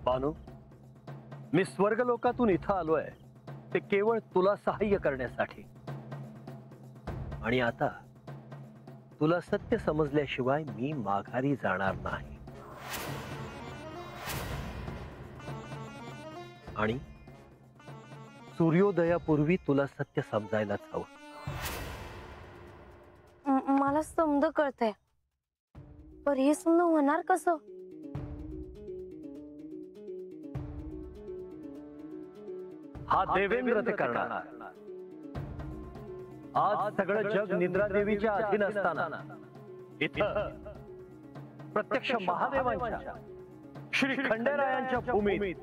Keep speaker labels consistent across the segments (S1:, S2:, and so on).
S1: बानू, मी स्वर्गलोकातून इथं आलोय ते केवळ तुला सहाय्य करण्यासाठी. आणि आता तुला सत्य समजल्याशिवाय मी माघारी जाणार नाही. आणि सूर्योदयापूर्वी तुला सत्य समजायलाच हवं.
S2: मला समज कळतंय, पण हे समज होणार कसं?
S1: हा देवेंद्र ते करणार. आज सगळं जग निद्रा देवीच्या अधीन असताना इथं प्रत्यक्ष महादेवांच्या श्री खंडेरायांच्या भूमीत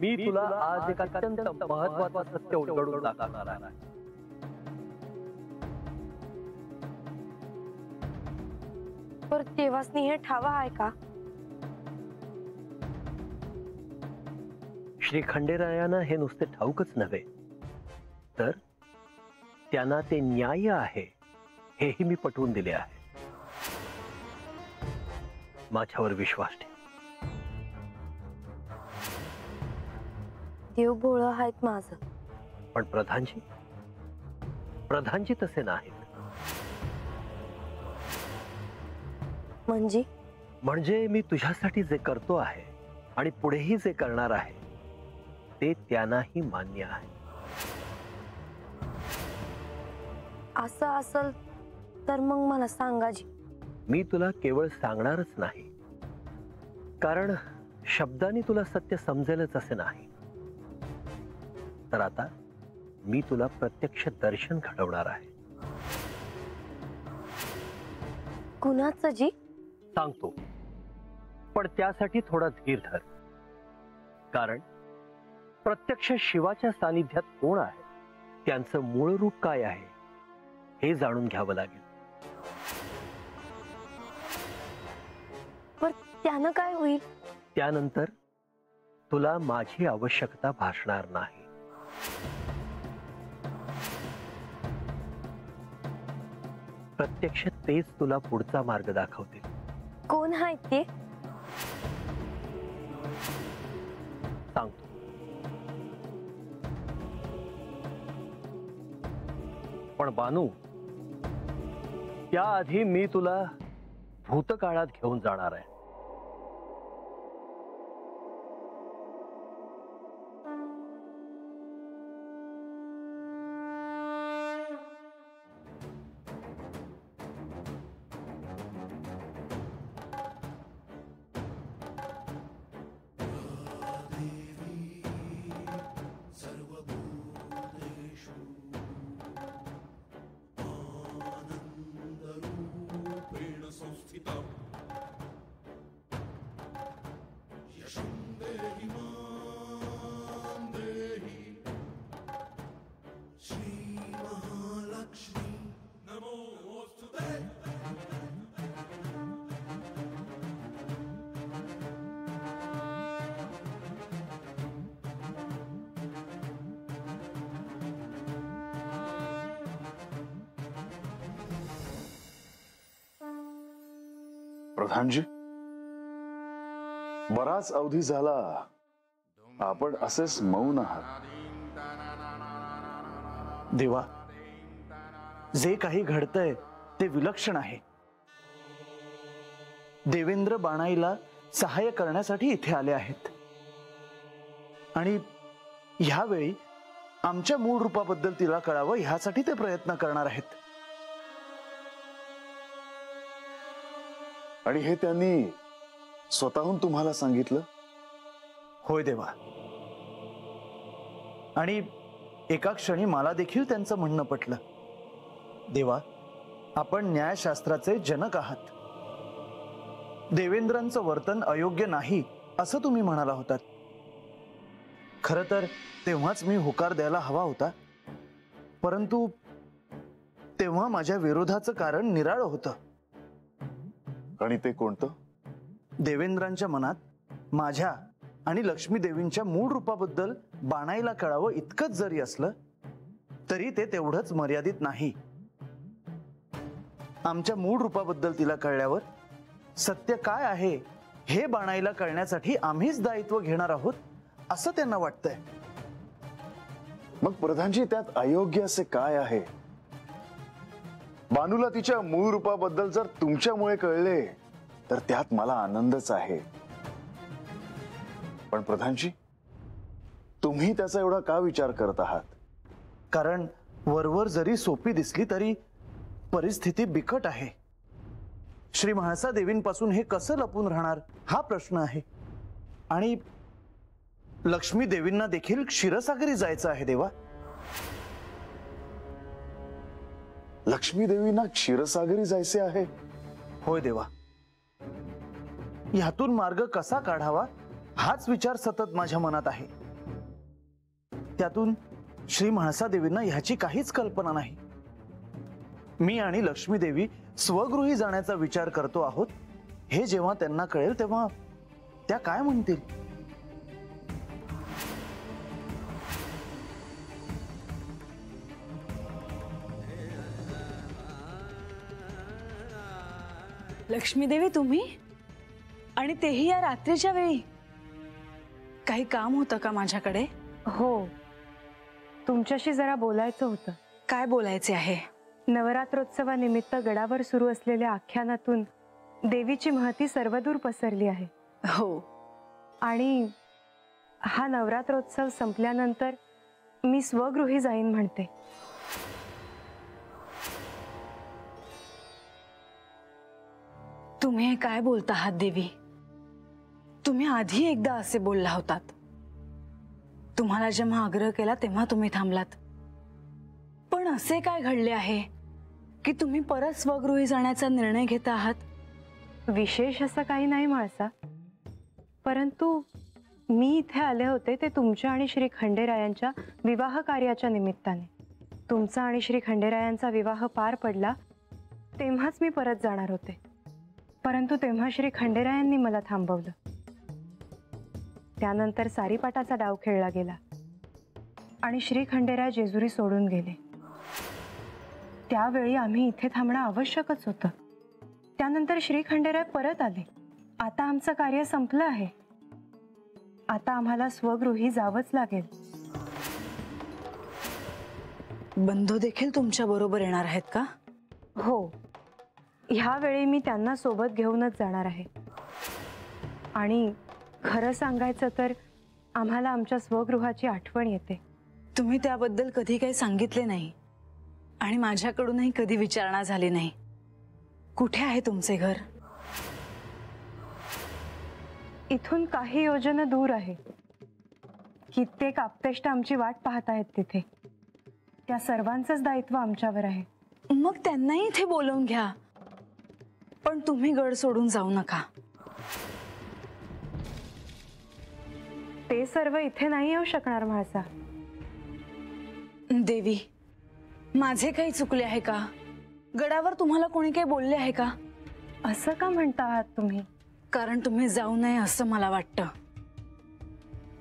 S1: मी तुला आज एक अत्यंत महत्त्वाचं सत्य उलगडून दाखवणार आहे.
S2: पर देवासनी हे ठावा आहे का?
S1: श्री खंडेरायांना हे नुसते ठाऊकच नव्हे, तर त्यांना ते न्याय आहे हेही मी पटवून दिले आहे. माझ्यावर विश्वास ठेव.
S2: देव भोळ आहेत माझं.
S1: पण प्रधानजी तसे नाहीत. म्हणजे मी तुझ्यासाठी जे करतो आहे आणि पुढेही जे करणार आहे ते त्यांनाही मान्य आहे.
S2: असं असल तर मग मला सांगा जी.
S1: मी तुला केवळ सांगणारच नाही, कारण शब्दांनी तुला सत्य समजेलच असे नाही. तर आता मी तुला प्रत्यक्ष दर्शन घडवणार आहे.
S2: कुणाचं जी?
S1: सांगतो, पण त्यासाठी थोडा धीर धर. कारण प्रत्यक्ष शिवाच्या सानिध्यात कोण आहे, त्यांचं मूळ रूप काय आहे हे जाणून घ्यावं लागेल.
S2: पण त्यानं काय होईल?
S1: त्यानंतर तुला माझी आवश्यकता भासणार नाही. प्रत्यक्ष तेच तुला पुढचा मार्ग दाखवतील.
S2: कोण आहेत ते?
S1: सांगतो. पण बानू, त्याआधी मी तुला भूतकाळात घेऊन जाणार आहे.
S3: प्रधानजी, बराच अवधी झाला आपण असेच मौन आहात.
S4: देवा, जे काही घडतंय ते विलक्षण आहे. देवेंद्र बाणाईला सहाय्य करण्यासाठी इथे आले आहेत आणि ह्यावेळी आमच्या मूळ रूपाबद्दल तिला कळावं ह्यासाठी ते प्रयत्न करणार आहेत.
S3: आणि हे त्यांनी स्वतःहून तुम्हाला सांगितलं?
S4: होय देवा. आणि एका क्षणी मला देखील त्यांचं म्हणणं पटलं. देवा, आपण न्यायशास्त्राचे जनक आहात. देवेंद्रांचं वर्तन अयोग्य नाही असं तुम्ही म्हणाला होतात. खरं तर तेव्हाच मी होकार द्यायला हवा होता, परंतु तेव्हा माझ्या विरोधाचं कारण निराळं होतं.
S3: आणि ते कोणतं?
S4: देवेंद्रांच्या मनात माझ्या आणि लक्ष्मी देवींच्या मूळ रूपाबद्दल बाणाईला कळावं इतकंच जरी असलं तरी ते तेवढंच मर्यादित नाही. आमच्या मूळ रूपाबद्दल तिला कळल्यावर सत्य काय आहे हे बाणाईला कळण्यासाठी आम्हीच दायित्व घेणार आहोत असं त्यांना वाटतंय.
S3: मग प्रधानजी, त्यात अयोग्य असे काय आहे? बानूला तिच्या मूळ रूपाबद्दल जर तुमच्यामुळे कळले तर त्यात मला आनंदच आहे. पण प्रधानजी, तुम्ही त्याचा एवढा का विचार करत आहात?
S4: कारण वरवर जरी सोपी दिसली तरी परिस्थिती बिकट आहे. श्री म्हाळसा देवींपासून हे कसं लपून राहणार हा प्रश्न आहे. आणि लक्ष्मी देवींना देखील क्षीरसागरी जायचं आहे देवा.
S3: लक्ष्मी देवींना क्षीरसागरी जायचे आहे?
S4: होय देवा. ह्यातून मार्ग कसा काढावा हाच विचार सतत माझ्या मनात आहे. त्यातून श्री म्हाळसा देवींना ह्याची काहीच कल्पना नाही. मी आणि लक्ष्मी देवी स्वगृही जाण्याचा विचार करतो आहोत हे जेव्हा त्यांना कळेल तेव्हा त्या काय म्हणतील?
S5: लक्ष्मी देवी, तुम्ही? आणि तेही या रात्रीच्या वेळी? काही काम होतं का माझ्याकडे?
S6: हो, तुमच्याशी जरा बोलायचं होतं.
S5: काय बोलायचे आहे?
S6: नवरात्रोत्सवानिमित्त गडावर सुरू असलेल्या आख्यानातून देवीची महती सर्वदूर पसरली आहे.
S5: हो.
S6: आणि हा नवरात्रोत्सव संपल्यानंतर मी स्वगृही जाईन म्हणते.
S5: तुम्ही हे काय बोलता आहात देवी? तुम्ही आधी एकदा असे बोलला होतात. तुम्हाला जेव्हा आग्रह केला तेव्हा तुम्ही थांबलात. पण असे काय घडले आहे की तुम्ही परत स्वगृही जाण्याचा निर्णय घेता आहात?
S6: विशेष असं काही नाही म्हाळसा, परंतु मी इथे आले होते ते तुमच्या आणि श्री खंडेरायांच्या विवाह कार्याच्या निमित्ताने. तुमचा आणि श्री खंडेरायांचा विवाह पार पडला तेव्हाच मी परत जाणार होते, परंतु तेव्हा श्री खंडेरायांनी मला थांबवलं. त्यानंतर सारीपाटाचा डाव खेळला गेला आणि श्री खंडेराय जेजुरी सोडून गेले. त्यावेळी आम्ही इथे थांबणं आवश्यकच होतं. त्यानंतर श्री खंडेराय परत आले. आता आमचं कार्य संपलं आहे. आता आम्हाला स्वगृही जावंच लागेल.
S5: बंधू देखील तुमच्या बरोबर येणार आहेत का?
S6: हो, ह्यावेळी मी त्यांना सोबत घेऊनच जाणार आहे. आणि खरं सांगायचं तर आम्हाला आमच्या स्वगृहाची आठवण येते.
S5: तुम्ही त्याबद्दल कधी काही सांगितले नाही आणि माझ्याकडूनही कधी विचारणा झाली नाही. कुठे आहे तुमचे घर?
S6: इथून काही योजना दूर आहे. कित्येक आप्तेष्ट आमची वाट पाहत आहेत तिथे. त्या सर्वांचंच दायित्व आमच्यावर आहे.
S5: मग त्यांनाही इथे बोलवून घ्या, पण तुम्ही गड सोडून जाऊ नका.
S6: ते सर्व इथे नाही येऊ शकणार म्हाळसा.
S5: देवी, माझे काही चुकले आहे का? गडावर तुम्हाला कोणी काही बोलले आहे का?
S6: असं का म्हणता आहात तुम्ही?
S5: कारण तुम्ही जाऊ नये असं मला वाटतं.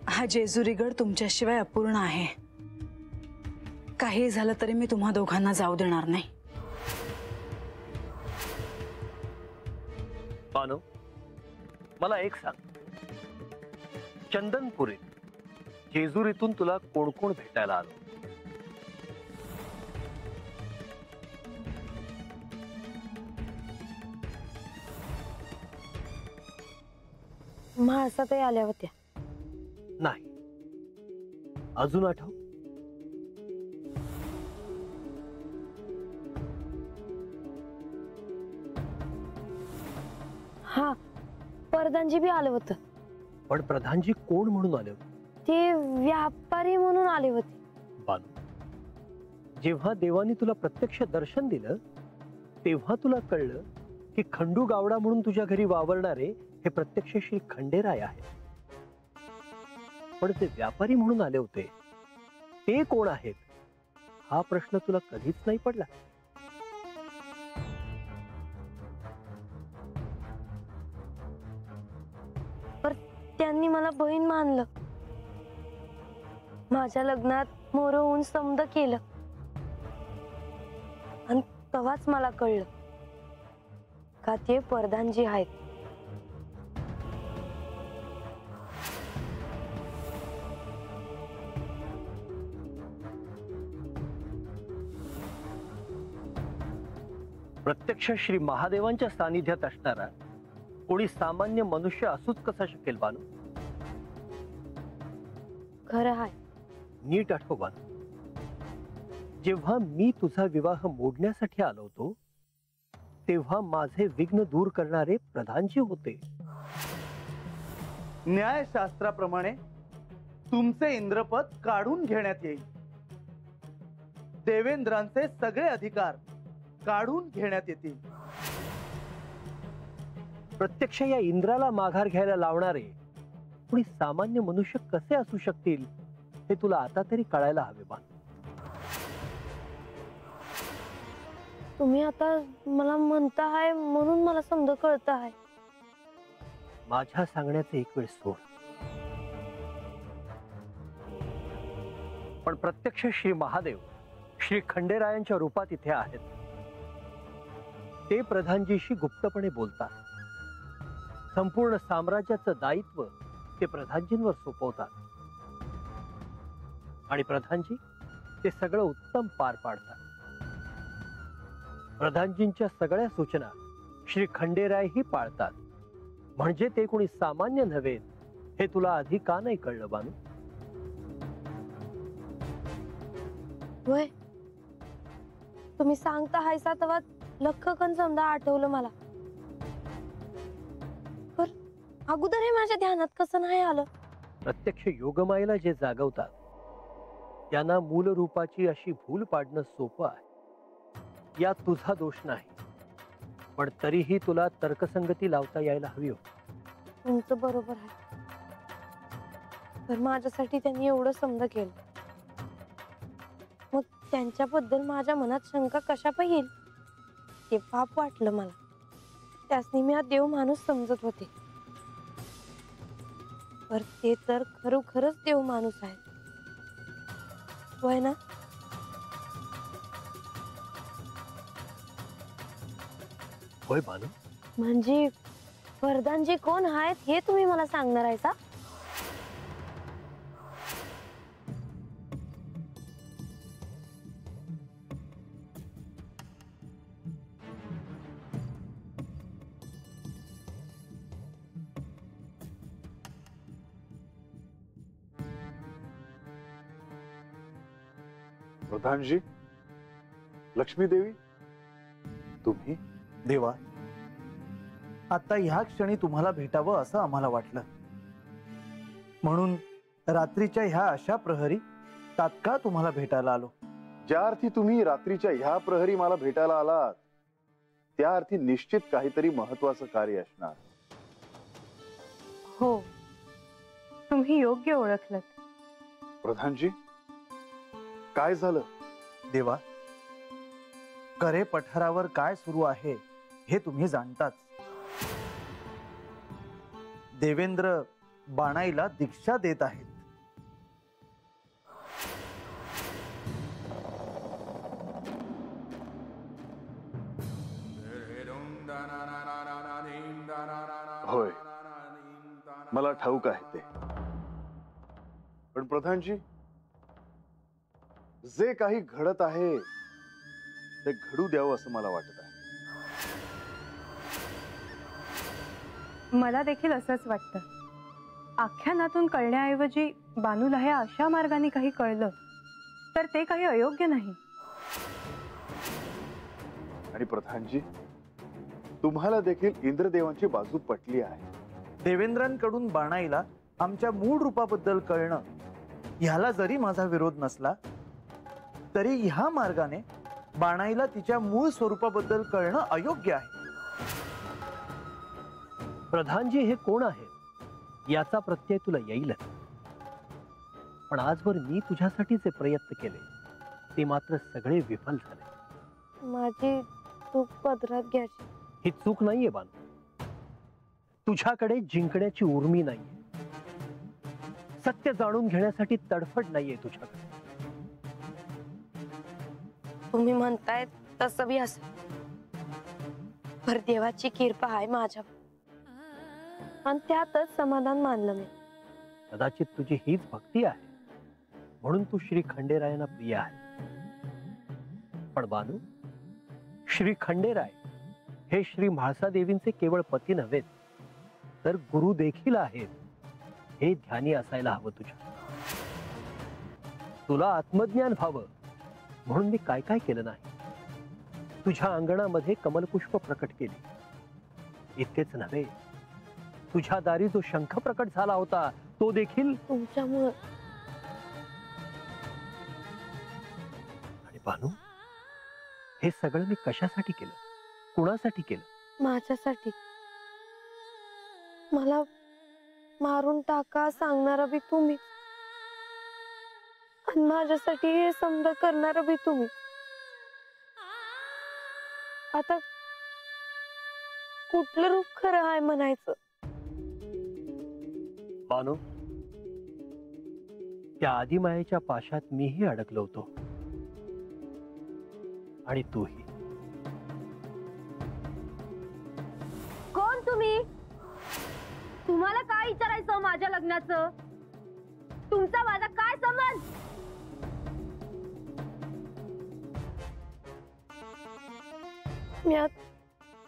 S5: हा जेजुरी गड तुमच्याशिवाय अपूर्ण आहे. काही झालं तरी मी तुम्हा दोघांना जाऊ देणार नाही.
S1: बानो, मला एक सांग, चंदनपुरीत जेजुरीतून तुला कोण कोण भेटायला आलं?
S2: म्हाळसाताई आल्या होत्या.
S1: नाही, अजून आठव?
S2: हा, प्रधानजी बी आले होते.
S1: पण प्रधानजी कोण म्हणून आले होते?
S2: ते व्यापारी म्हणून आले होते.
S1: बानू, जेव्हा देवानी तुला प्रत्यक्ष दर्शन दिलं तेव्हा तुला कळलं की खंडू गावडा म्हणून तुझ्या घरी वावरणारे हे प्रत्यक्ष श्री खंडेराय आहेत. पण ते व्यापारी म्हणून आले होते ते कोण आहेत हा प्रश्न तुला कधीच नाही पडला?
S2: पर त्यांनी मला बहीण मानलं. माझ्या लग्नात मोर होऊन समद केलं. आणि तेव्हाच मला कळलं का ते प्रधानजी आहेत.
S1: प्रत्यक्ष श्री महादेवांच्या सानिध्यात असणारा कोणी सामान्य मनुष्य असूच कसा शकेल बानू?
S2: खरं आहे.
S1: नीट आठव बानू, जेव्हा मी तुझा विवाह मोडण्यासाठी आलो होतो तेव्हा माझे विघ्न दूर करणारे प्रधानजी होते.
S4: न्यायशास्त्राप्रमाणे तुमचे इंद्रपद काढून घेण्यात येईल. देवेंद्रांचे सगळे अधिकार काढून घेण्यात येतील.
S1: प्रत्यक्ष या इंद्राला माघार घ्यायला लावणारे कोणी सामान्य मनुष्य कसे असू शकतील हे तुला आता तरी कळायला हवे बानू.
S2: तुम्ही आता मला म्हणताय म्हणून मला समजा कळत आहे.
S1: माझ्या सांगण्याचे एक वेळ सोड, पण प्रत्यक्ष श्री महादेव श्री खंडेरायांच्या रूपात इथे आहेत. ते प्रधानजीशी गुप्तपणे बोलतात. संपूर्ण साम्राज्याचं दायित्व ते प्रधानजींवर सोपवतात आणि प्रधानजी ते सगळं उत्तम पार पाडतात. प्रधानजींच्या सगळ्या सूचना श्री खंडेरायही पाळतात. म्हणजे ते कोणी सामान्य नव्हे हे तुला आधी का नाही कळलं बानू?
S2: होय, तुम्ही सांगता हायसा तेव्हा लख्खकन समजा आठवलं मला. पर अगोदर हे माझ्या ध्यानात कसं नाही आलं?
S1: प्रत्यक्ष योगमायेला जे जागवतात त्यांना मूल रूपाची अशी भूल पाडणं सोपं आहे. यात तुझा दोष नाही, पण तरीही तुला तर्कसंगती लावता यायला हवी होती.
S2: तुमचं बरोबर आहे. तर माझ्यासाठी त्यांनी एवढं समजा केलं, मग त्यांच्याबद्दल माझ्या मनात शंका कशा येईल ते पाप वाटलं मला. त्यासनी मी हा देव माणूस समजत होते, पर ते तर खरोखरच देव माणूस आहे. होय ना?
S1: होय बानू,
S2: म्हणजे प्रधानजी कोण आहेत हे तुम्ही मला सांगणार आहे का?
S3: प्रधानजी, लक्ष्मी देवी, तुम्ही?
S4: देवा, आता ह्या क्षणी तुम्हाला भेटावं असं आम्हाला वाटलं, म्हणून रात्रीच्या ह्या अशा प्रहरी तात्काळ तुम्हाला भेटायला आलो.
S3: ज्या अर्थी तुम्ही रात्रीच्या ह्या प्रहरी मला भेटायला आलात त्या अर्थी निश्चित काहीतरी महत्वाचं कार्य असणार.
S6: हो, तुम्ही योग्य ओळखलत.
S3: प्रधानजी, काय झालं?
S4: देवा, करे पठारावर काय सुरू आहे हे तुम्ही जाणताच. देवेंद्र बाणाईला दीक्षा देत आहेत.
S3: होय, मला ठाऊक आहे ते. पण प्रधानजी, जे काही घडत आहे ते घडू द्यावं असं मला वाटत आहे.
S6: मला देखील असंच वाटतं. आख्यानातून कळण्याऐवजी बानूला हे अशा मार्गाने काही कळलं तर ते काही अयोग्य नाही.
S3: आणि प्रधानजी, तुम्हाला देखील इंद्रदेवांची बाजू पटली आहे.
S4: देवेंद्रांकडून बाणाईला आमच्या मूळ रूपाबद्दल कळणं ह्याला जरी माझा विरोध नसला तरी ह्या मार्गाने बाणाईला तिच्या मूळ स्वरूपाबद्दल कळणं अयोग्य आहे.
S1: प्रधानजी हे कोण आहेत याचा प्रत्यय तुला येईलच, पण आजवर मी तुझ्यासाठी जे प्रयत्न केले ते मात्र सगळे विफल झाले.
S2: माझी चूक पदरात घ्यायची.
S1: ही चूक नाहीये बानू. तुझ्याकडे जिंकण्याची उर्मी नाहीये. सत्य जाणून घेण्यासाठी तडफड नाहीये तुझ्याकडे.
S2: तुम्ही म्हणताय तसं बी असं, पर देवाची कृपा आहे माझ्यावर आणि त्यातच समाधान मानलं मी.
S1: कदाचित तुझी हीच भक्ती आहे म्हणून तू श्री खंडेरायांना प्रिय आहे. पण बानू, श्री खंडेराय हे श्री म्हाळसादेवींचे केवळ पती नव्हेत तर गुरु देखील आहेत हे ध्यानी असायला हवं तुझ्या. तुला आत्मज्ञान व्हावं म्हणून मी काय काय केलं नाही. तुझ्या अंगणामध्ये कमलपुष्प प्रकट केली. इतकेच नव्हे, तुझ्या दारी जो शंख प्रकट झाला होता तो देखील
S2: तुमच्यामुळं.
S1: आणि भानू, हे सगळं मी कशासाठी केलं, कुणासाठी केलं?
S2: माझ्यासाठी. मला मारून टाका सांगणारा बी तुम्ही आणि माझ्यासाठी हे समजा करणारा बी तुम्ही. आता कुठलं रूप खरं आहे म्हणायचं?
S1: भानू, त्या आदिमायेच्या पाशात मीही अडकलो होतो आणि तूही.
S7: कोण तुम्ही? तुम्हाला काय विचारायचं माझ्या लग्नाचं? तुमचा माझा काय संबंध?
S2: मी आज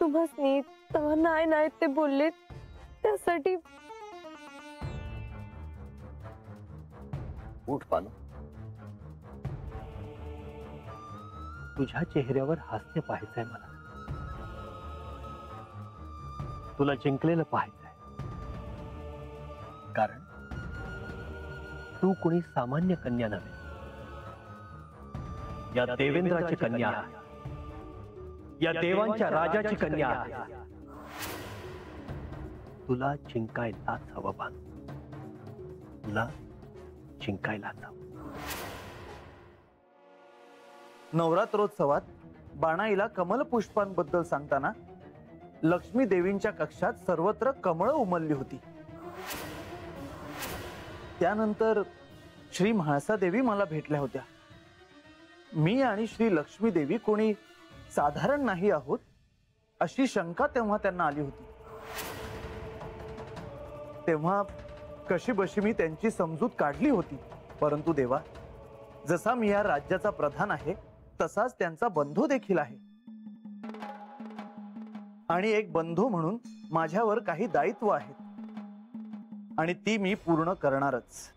S2: तुम्हासनी तेव्हा नाही नाही ते बोलले त्यासाठी.
S1: उठ भानू, तुझ्या चेहऱ्यावर हास्य पाहायचंय मला. तुला जिंकलेलं पाहायचंय. कारण तू कुणी सामान्य कन्या नव्हे, या देवेंद्राची कन्या आहे. या देवांच्या राजाची कन्या आहे. तुला जिंकायलाच हवं भानू, तुला जिंकायलाच हवं.
S4: नवरात्रोत्सवात बाणाईला कमल पुष्पांबद्दल सांगताना लक्ष्मी देवींच्या कक्षात सर्वत्र कमळ उमलली होती. त्यानंतर श्री म्हाळसा देवी मला भेटल्या होत्या. मी आणि श्री लक्ष्मी देवी कोणी साधारण नाही आहोत अशी शंका तेव्हा त्यांना आली होती. तेव्हा कशीबशी मी त्यांची समजूत काढली होती. परंतु देवा, जसा मी या राज्याचा प्रधान आहे तसाच त्यांचा बंधू देखील आहे आणि एक बंधू म्हणून माझ्यावर काही दायित्व आहेत आणि ती मी पूर्ण करणारच.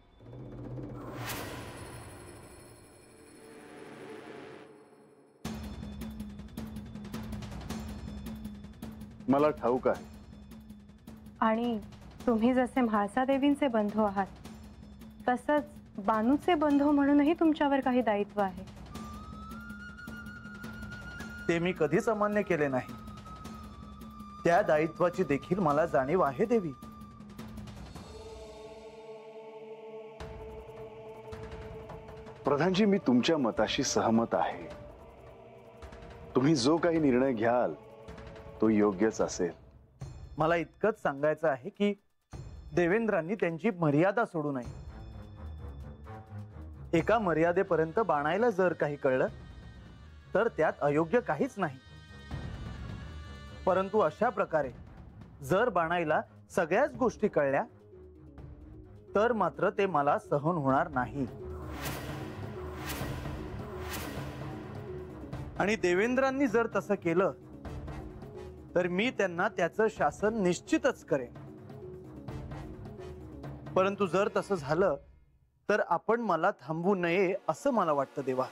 S3: मला ठाऊक आहे.
S6: आणि तुम्ही जसे म्हाळसा देवींचे बंधू आहात तसंच बानूचे बंधू म्हणूनही तुमच्यावर काही दायित्व आहे.
S4: ते मी कधीच अमान्य केले नाही. त्या दायित्वाची देखील मला जाणीव आहे देवी.
S3: प्रधानजी, मी तुमच्या मताशी सहमत आहे. तुम्ही जो काही निर्णय घ्याल तो योग्यच असेल.
S4: मला इतकंच सांगायचं आहे की देवेंद्रांनी त्यांची मर्यादा सोडू नये. एका मर्यादेपर्यंत बाणायला जर काही कळलं तर त्यात अयोग्य काहीच नाही. परंतु अशा प्रकारे जर बाणायला सगळ्याच गोष्टी कळल्या तर मात्र ते मला सहन होणार नाही. आणि देवेंद्रांनी जर तसं केलं तर मी त्यांना त्याचं शासन निश्चितच करेन. परंतु जर तसं झालं तर आपण मला थांबवू नये असं मला वाटतं देवा.